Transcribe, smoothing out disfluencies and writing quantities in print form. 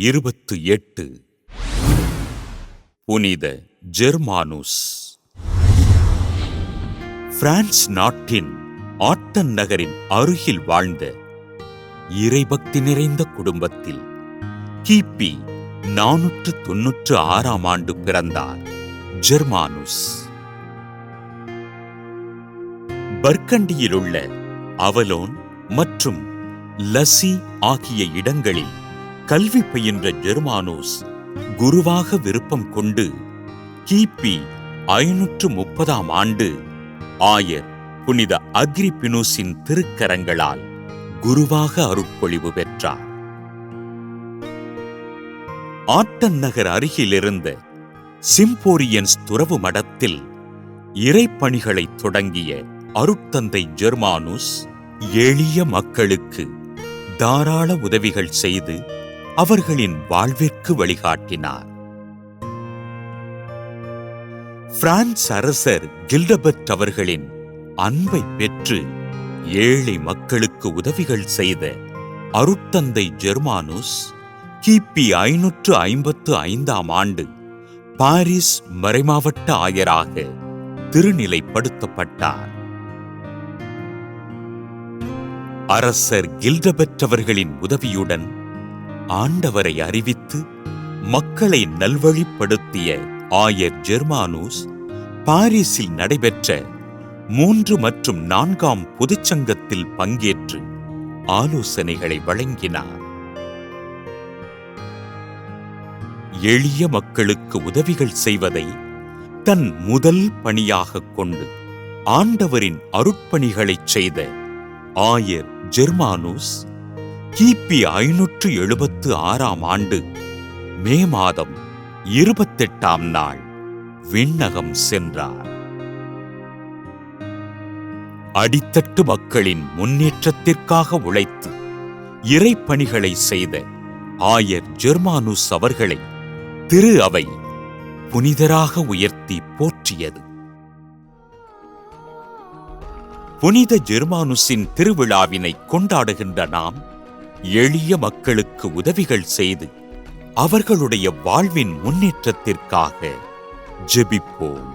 28 புனித ஜெர்மானுஸ். பிரான்ஸ் நாட்டின் ஆட்டன் நகரின் அருகில் வாழ்ந்த இறைபக்தி நிறைந்த குடும்பத்தில் கிபி 496 ஆண்டு பிறந்தார் ஜெர்மானுஸ். பர்கண்டியிலுள்ள அவலோன் மற்றும் லசி ஆகிய இடங்களில் கல்வி பயின்ற ஜெர்மானுஸ் குருவாக விருப்பம் கொண்டு கிபி 530 ஆண்டு ஆயர் புனித அக்ரிப்பினூஸின் திருக்கரங்களால் குருவாக அருட்பொழிவு பெற்றார். ஆட்டன் நகர் அருகிலிருந்த சிம்போரியன்ஸ் துறவு மடத்தில் இறைப்பணிகளை தொடங்கிய அருட்தந்தை ஜெர்மானுஸ் எளிய மக்களுக்கு தாராள உதவிகள் செய்து அவர்களின் வாழ்விற்கு வழிகாட்டினார். பிரான்ஸ் அரசர் கில்டபெர்ட் அவர்களின் அன்பை பெற்று ஏழை மக்களுக்கு உதவிகள் செய்த அருட்தந்தை ஜெர்மானுஸ் கிபி 555 ஆண்டு பாரிஸ் மறைமாவட்ட ஆயராக திருநிலைப்படுத்தப்பட்டார். அரசர் கில்டபெர்ட் அவர்களின் உதவியுடன் ஆண்டவரை அறிவித்து மக்களை நல்வழிப்படுத்திய ஆயர் ஜெர்மானுஸ் பாரிஸில் நடைபெற்ற 3 மற்றும் 4ஆம் பொதுச்சங்கத்தில் பங்கேற்று ஆலோசனைகளை வழங்கினார். எளிய மக்களுக்கு உதவிகள் செய்வதை தன் முதல் பணியாக கொண்டு ஆண்டவரின் அருட்பணிகளைச் செய்த ஆயர் ஜெர்மானுஸ் கிபி 576 ஆண்டு மே மாதம் 28 நாள் விண்ணகம் சென்றார். அடித்தட்டு மக்களின் முன்னேற்றத்திற்காக உழைத்து இறைப்பணிகளை செய்த ஆயர் ஜெர்மானுஸ் அவர்களை திரு அவை புனிதராக உயர்த்தி போற்றியது. புனித ஜெர்மானுஸின் திருவிழாவினை கொண்டாடுகின்ற நாம் எளிய மக்களுக்கு உதவிகள் செய்து அவர்களுடைய வாழ்வின் முன்னேற்றத்திற்காக ஜெபிப்போம்.